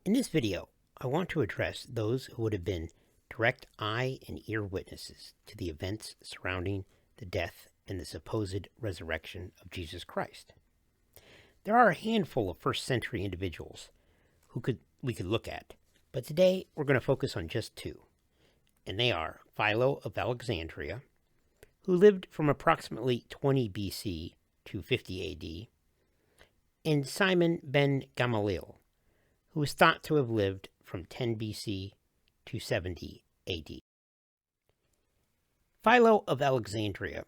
In this video, I want to address those who would have been direct eye and ear witnesses to the events surrounding the death and the supposed resurrection of Jesus Christ. There are a handful of first century individuals we could look at, but today we're going to focus on just two, and they are Philo of Alexandria, who lived from approximately 20 BC to 50 AD, and Simon ben Gamaliel, who is thought to have lived from 10 BC to 70 AD. Philo of Alexandria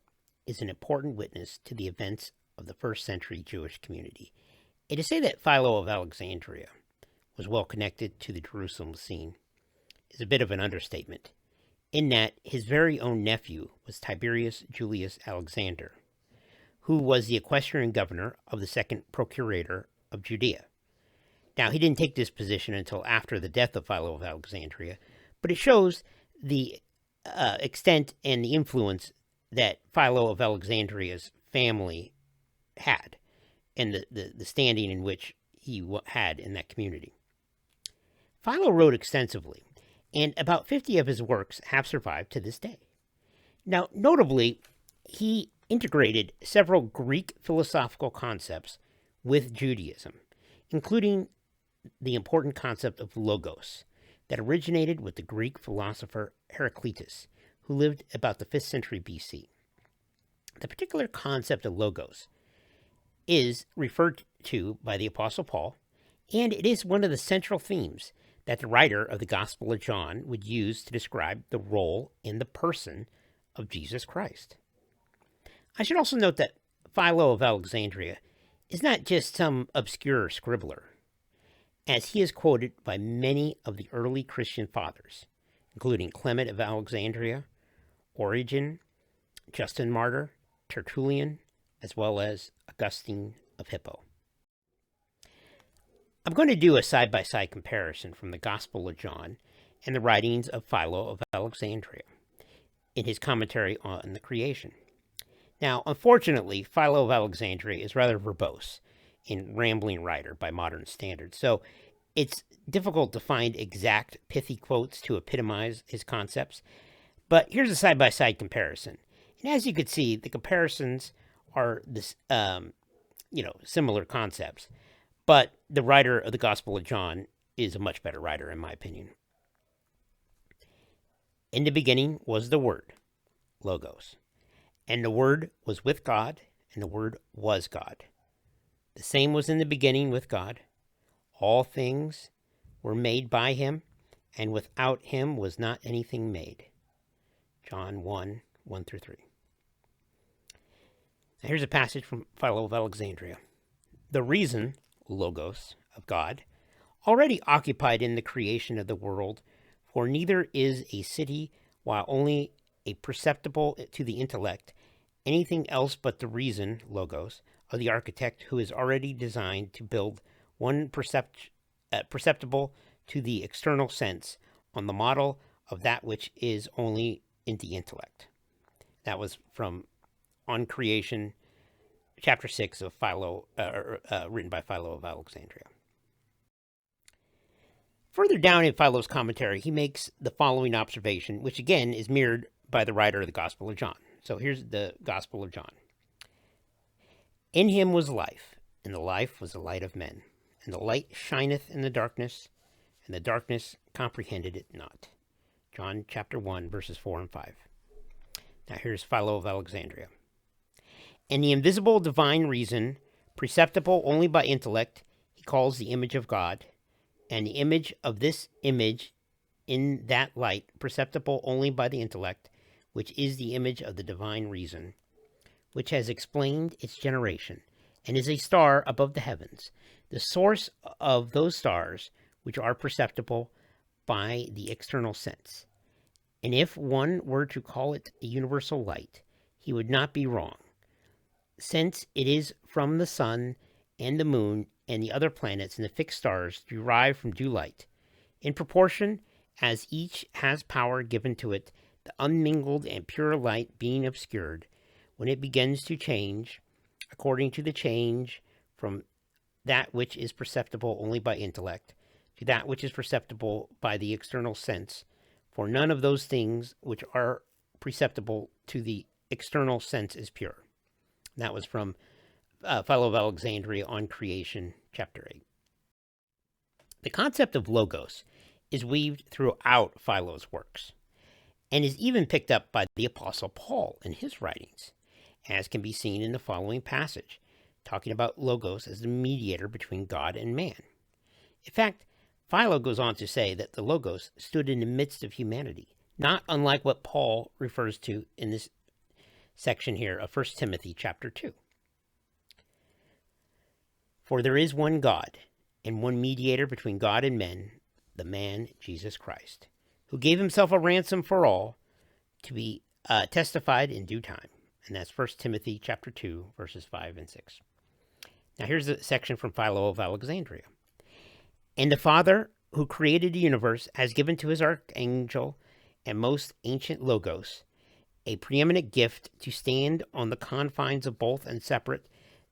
is an important witness to the events of the first century Jewish community. And to say that Philo of Alexandria was well connected to the Jerusalem scene is a bit of an understatement, in that his very own nephew was Tiberius Julius Alexander, who was the equestrian governor of the second procurator of Judea. Now, he didn't take this position until after the death of Philo of Alexandria, but it shows the extent and the influence that Philo of Alexandria's family had and the standing in which he had in that community. Philo wrote extensively, and about 50 of his works have survived to this day. Now, notably, he integrated several Greek philosophical concepts with Judaism, including the important concept of logos that originated with the Greek philosopher Heraclitus, who lived about the 5th century BC. The particular concept of logos is referred to by the Apostle Paul, and it is one of the central themes that the writer of the Gospel of John would use to describe the role and the person of Jesus Christ. I should also note that Philo of Alexandria is not just some obscure scribbler, as he is quoted by many of the early Christian fathers, including Clement of Alexandria, Origen, Justin Martyr, Tertullian, as well as Augustine of Hippo. I'm going to do a side-by-side comparison from the Gospel of John and the writings of Philo of Alexandria in his commentary on the creation. Now, unfortunately, Philo of Alexandria is rather verbose and rambling writer by modern standards, so it's difficult to find exact pithy quotes to epitomize his concepts. But here's a side-by-side comparison. And as you can see, the comparisons are this, similar concepts. But the writer of the Gospel of John is a much better writer, in my opinion. In the beginning was the Word, Logos. And the Word was with God, and the Word was God. The same was in the beginning with God. All things were made by him, and without him was not anything made. John 1, 1-3. Now here's a passage from Philo of Alexandria. The reason, Logos, of God, already occupied in the creation of the world, for neither is a city, while only a perceptible to the intellect, anything else but the reason, Logos, of the architect who is already designed to build one perceptible to the external sense on the model of that which is only in the intellect. That was from On Creation, chapter 6 of Philo, written by Philo of Alexandria. Further down in Philo's commentary, he makes the following observation, which again is mirrored by the writer of the Gospel of John. So here's the Gospel of John. In him was life, and the life was the light of men. And the light shineth in the darkness, and the darkness comprehended it not. John chapter 1, verses 4 and 5. Now here's Philo of Alexandria. And the invisible divine reason, perceptible only by intellect, he calls the image of God, and the image of this image in that light, perceptible only by the intellect, which is the image of the divine reason, which has explained its generation, and is a star above the heavens, the source of those stars which are perceptible by the external sense. And if one were to call it a universal light, he would not be wrong, since it is from the sun and the moon and the other planets and the fixed stars derived from due light, in proportion as each has power given to it, the unmingled and pure light being obscured, when it begins to change, according to the change from that which is perceptible only by intellect, to that which is perceptible by the external sense, for none of those things which are perceptible to the external sense is pure. And that was from Philo of Alexandria on Creation, chapter 8. The concept of logos is weaved throughout Philo's works, and is even picked up by the Apostle Paul in his writings, as can be seen in the following passage, talking about logos as the mediator between God and man. In fact, Philo goes on to say that the logos stood in the midst of humanity, not unlike what Paul refers to in this section here of 1 Timothy chapter 2. For there is one God, and one mediator between God and men, the man Jesus Christ, who gave himself a ransom for all, to be testified in due time. And that's 1 Timothy chapter 2, verses 5 and 6. Now here's a section from Philo of Alexandria. And the Father who created the universe has given to his archangel and most ancient Logos a preeminent gift to stand on the confines of both and separate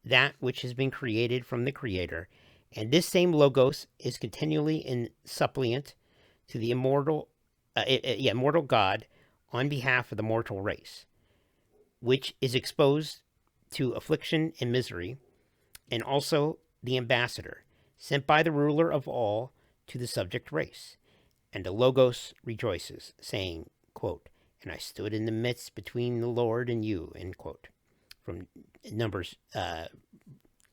that which has been created from the Creator. And this same Logos is continually in suppliant to the immortal God on behalf of the mortal race, which is exposed to affliction and misery, and also the ambassador, sent by the ruler of all to the subject race. And the Logos rejoices, saying, quote, and I stood in the midst between the Lord and you, end quote, from Numbers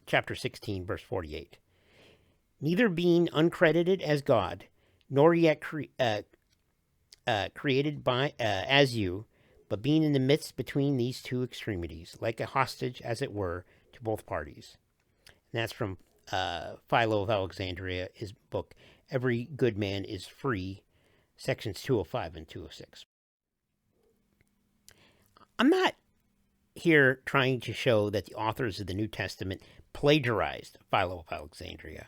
chapter 16, verse 48. Neither being uncredited as God, nor yet created by as you, but being in the midst between these two extremities, like a hostage, as it were, to both parties. And that's from Philo of Alexandria, his book, Every Good Man is Free, sections 205 and 206. I'm not here trying to show that the authors of the New Testament plagiarized Philo of Alexandria,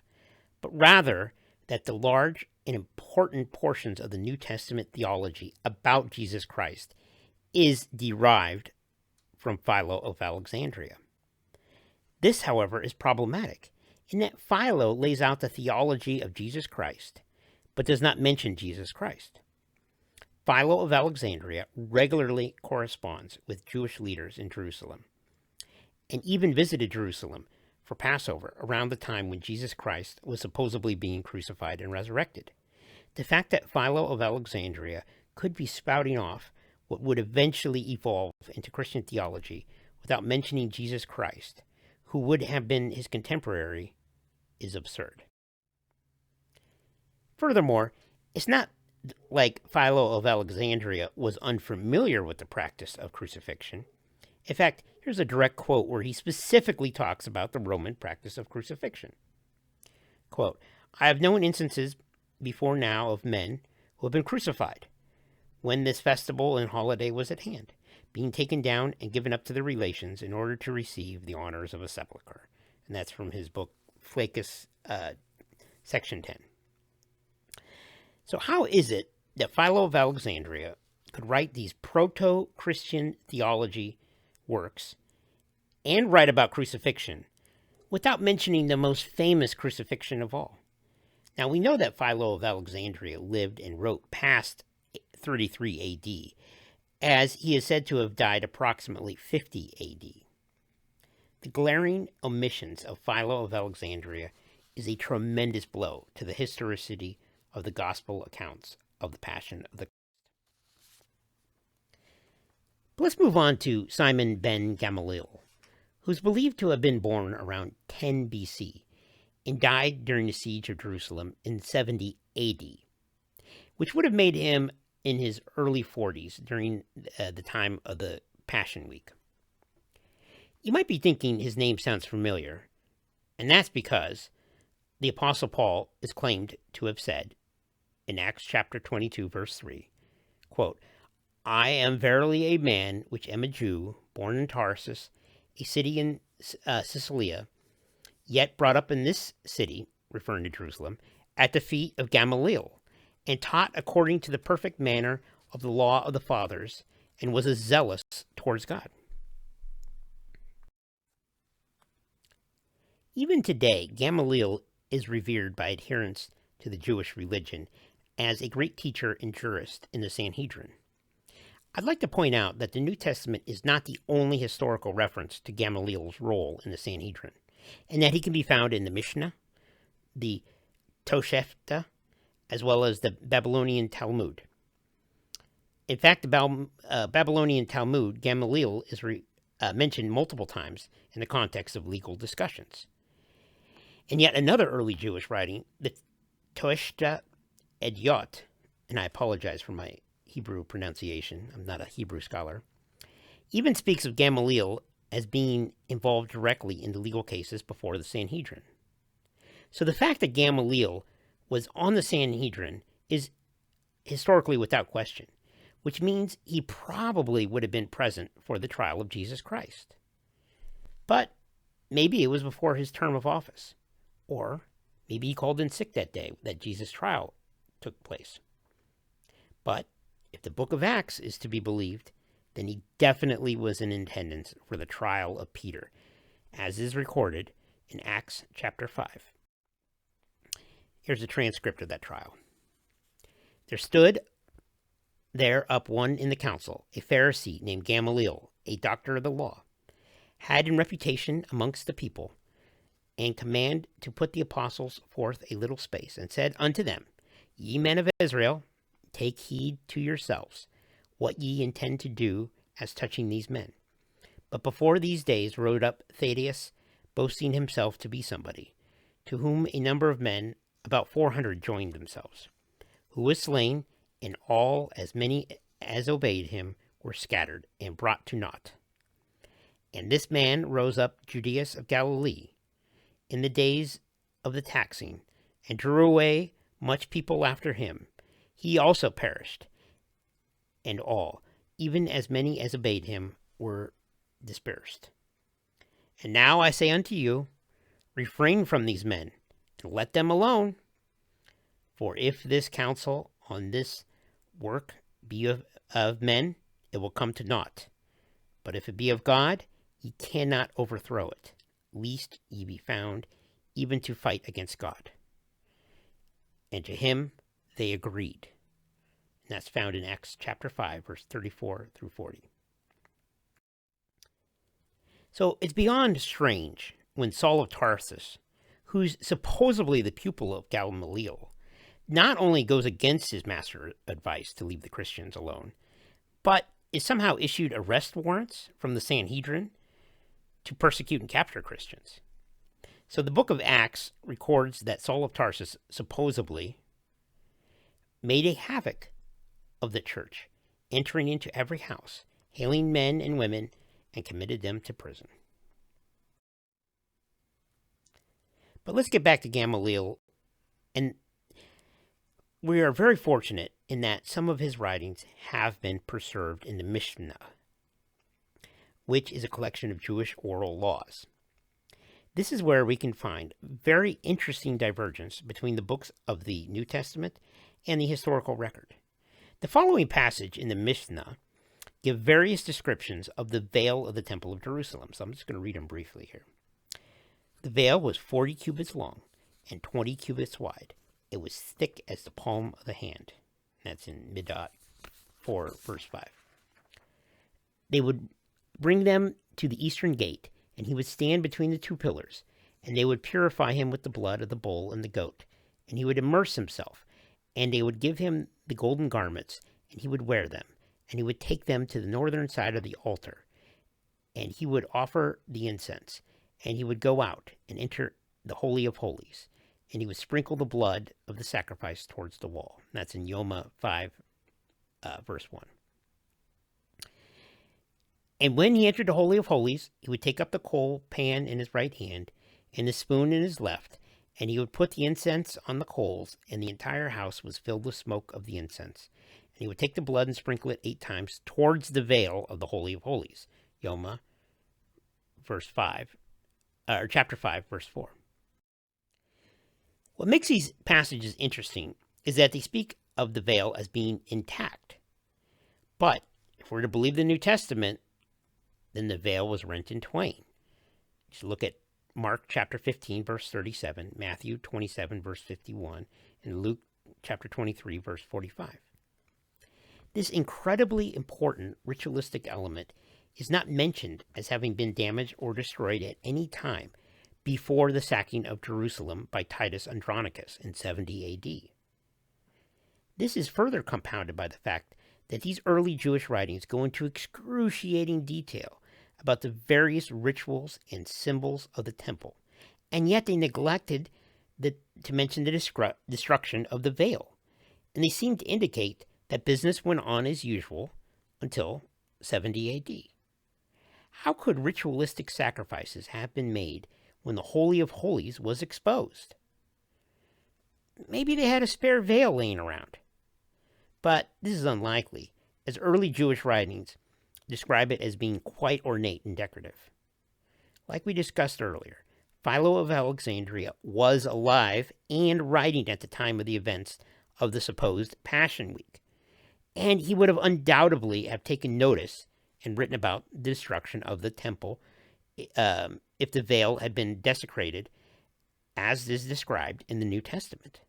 but rather that the large and important portions of the New Testament theology about Jesus Christ is derived from Philo of Alexandria. This, however, is problematic in that Philo lays out the theology of Jesus Christ, but does not mention Jesus Christ. Philo of Alexandria regularly corresponds with Jewish leaders in Jerusalem, and even visited Jerusalem for Passover around the time when Jesus Christ was supposedly being crucified and resurrected. The fact that Philo of Alexandria could be spouting off what would eventually evolve into Christian theology without mentioning Jesus Christ, who would have been his contemporary, is absurd. Furthermore, it's not like Philo of Alexandria was unfamiliar with the practice of crucifixion. In fact, here's a direct quote where he specifically talks about the Roman practice of crucifixion. Quote, I have known instances before now of men who have been crucified when this festival and holiday was at hand, being taken down and given up to their relations in order to receive the honors of a sepulchre. And that's from his book, Flaccus, section 10. So how is it that Philo of Alexandria could write these proto-Christian theology works and write about crucifixion without mentioning the most famous crucifixion of all? Now, we know that Philo of Alexandria lived and wrote past 33 AD, as he is said to have died approximately 50 AD. The glaring omissions of Philo of Alexandria is a tremendous blow to the historicity of the gospel accounts of the Passion of the Christ. But let's move on to Simon ben Gamaliel, who's believed to have been born around 10 BC and died during the siege of Jerusalem in 70 AD, which would have made him in his early 40s during the time of the Passion Week. You might be thinking his name sounds familiar, and that's because the Apostle Paul is claimed to have said in Acts chapter 22, verse 3, quote, I am verily a man which am a Jew, born in Tarsus, a city in Cilicia, yet brought up in this city, referring to Jerusalem, at the feet of Gamaliel, and taught according to the perfect manner of the law of the fathers, and was zealous towards God. Even today, Gamaliel is revered by adherents to the Jewish religion as a great teacher and jurist in the Sanhedrin. I'd like to point out that the New Testament is not the only historical reference to Gamaliel's role in the Sanhedrin, and that he can be found in the Mishnah, the Toshefta, as well as the Babylonian Talmud. In fact, the Babylonian Talmud, Gamaliel is mentioned multiple times in the context of legal discussions. And yet another early Jewish writing, the Toshefta Edyot, and I apologize for my Hebrew pronunciation, I'm not a Hebrew scholar, even speaks of Gamaliel as being involved directly in the legal cases before the Sanhedrin. So the fact that Gamaliel was on the Sanhedrin is historically without question, which means he probably would have been present for the trial of Jesus Christ. But maybe it was before his term of office, or maybe he called in sick that day that Jesus' trial took place. But if the book of Acts is to be believed, then he definitely was in attendance for the trial of Peter, as is recorded in Acts chapter 5. Here's a transcript of that trial. There stood there up one in the council, a Pharisee named Gamaliel, a doctor of the law, had in reputation amongst the people, and command to put the apostles forth a little space, and said unto them, Ye men of Israel, take heed to yourselves, what ye intend to do as touching these men. But before these days rode up Thaddeus, boasting himself to be somebody, to whom a number of men, about 400, joined themselves, who was slain, and all as many as obeyed him were scattered and brought to naught. And this man rose up Judas of Galilee in the days of the taxing, and drew away much people after him. He also perished, and all, even as many as obeyed him, were dispersed. And now I say unto you, refrain from these men, and let them alone. For if this counsel on this work be of men, it will come to naught. But if it be of God, ye cannot overthrow it, lest ye be found even to fight against God. And to him they agreed. And that's found in Acts chapter 5, verse 34 through 40. So it's beyond strange when Saul of Tarsus, who's supposedly the pupil of Gamaliel, not only goes against his master's advice to leave the Christians alone, but is somehow issued arrest warrants from the Sanhedrin to persecute and capture Christians. So the book of Acts records that Saul of Tarsus supposedly made a havoc of the church, entering into every house, hailing men and women, and committed them to prison. But let's get back to Gamaliel, and we are very fortunate in that some of his writings have been preserved in the Mishnah, which is a collection of Jewish oral laws. This is where we can find very interesting divergence between the books of the New Testament and the historical record. The following passage in the Mishnah give various descriptions of the veil of the Temple of Jerusalem, so I'm just going to read them briefly here. The veil was 40 cubits long and 20 cubits wide. It was thick as the palm of the hand. That's in Midat 4, verse 5. They would bring them to the eastern gate, and he would stand between the two pillars, and they would purify him with the blood of the bull and the goat, and he would immerse himself, and they would give him the golden garments, and he would wear them, and he would take them to the northern side of the altar, and he would offer the incense, and he would go out and enter the Holy of Holies, and he would sprinkle the blood of the sacrifice towards the wall. That's in Yoma 5, verse 1. And when he entered the Holy of Holies, he would take up the coal pan in his right hand and the spoon in his left, and he would put the incense on the coals, and the entire house was filled with smoke of the incense. And he would take the blood and sprinkle it 8 times towards the veil of the Holy of Holies. Yoma, chapter 5, verse 4. What makes these passages interesting is that they speak of the veil as being intact. But if we're to believe the New Testament, then the veil was rent in twain. Just look at Mark chapter 15, verse 37, Matthew 27, verse 51, and Luke chapter 23, verse 45. This incredibly important ritualistic element is not mentioned as having been damaged or destroyed at any time before the sacking of Jerusalem by Titus Andronicus in 70 AD. This is further compounded by the fact that these early Jewish writings go into excruciating detail about the various rituals and symbols of the temple, and yet they neglected to mention the destruction of the veil, and they seem to indicate that business went on as usual until 70 AD. How could ritualistic sacrifices have been made when the Holy of Holies was exposed? Maybe they had a spare veil laying around. But this is unlikely, as early Jewish writings describe it as being quite ornate and decorative. Like we discussed earlier, Philo of Alexandria was alive and writing at the time of the events of the supposed Passion Week, and he would have undoubtedly have taken notice and written about the destruction of the temple if the veil had been desecrated, as is described in the New Testament.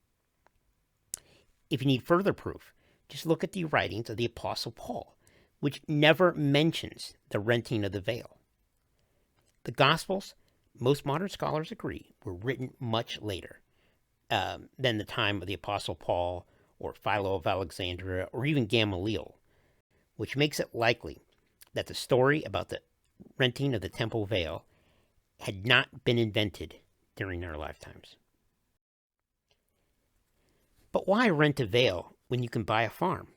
If you need further proof, just look at the writings of the Apostle Paul, which never mentions the renting of the veil. The Gospels, most modern scholars agree, were written much later than the time of the Apostle Paul or Philo of Alexandria or even Gamaliel, which makes it likely that the story about the renting of the temple veil had not been invented during their lifetimes. But why rent a veil when you can buy a farm?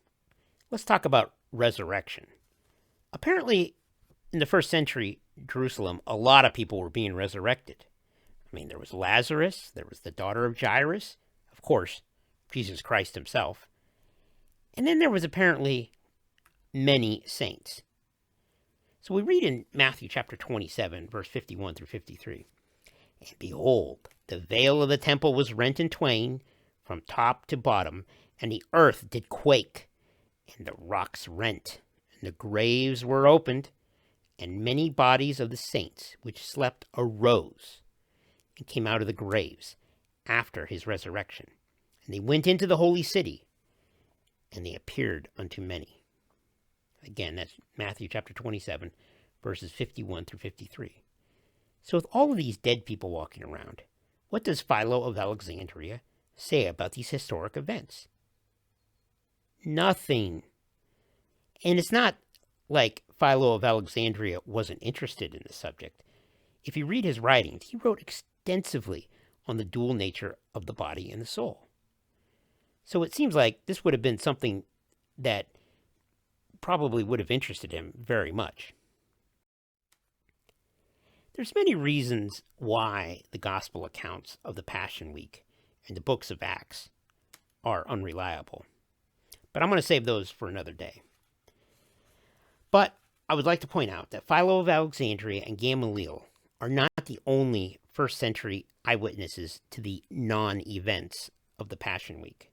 Let's talk about resurrection. Apparently, in the first century Jerusalem, a lot of people were being resurrected. I mean, there was Lazarus, there was the daughter of Jairus, of course, Jesus Christ himself, and then there was apparently many saints. So we read in Matthew chapter 27, verse 51 through 53, "And behold, the veil of the temple was rent in twain from top to bottom, and the earth did quake, and the rocks rent, and the graves were opened, and many bodies of the saints which slept arose, and came out of the graves after his resurrection. And they went into the holy city, and they appeared unto many." Again, that's Matthew chapter 27, verses 51 through 53. So with all of these dead people walking around, what does Philo of Alexandria say about these historic events? Nothing. And it's not like Philo of Alexandria wasn't interested in the subject. If you read his writings, he wrote extensively on the dual nature of the body and the soul. So it seems like this would have been something that probably would have interested him very much. There's many reasons why the gospel accounts of the Passion Week and the books of Acts are unreliable, but I'm going to save those for another day. But I would like to point out that Philo of Alexandria and Gamaliel are not the only first century eyewitnesses to the non-events of the Passion Week.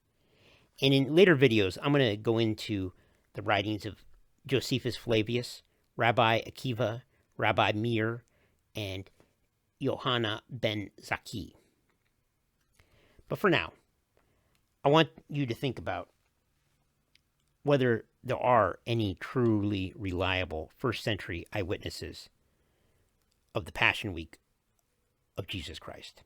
And in later videos, I'm going to go into the writings of Josephus Flavius, Rabbi Akiva, Rabbi Meir, and Yohanan ben Zakkai. But for now, I want you to think about whether there are any truly reliable first century eyewitnesses of the Passion Week of Jesus Christ.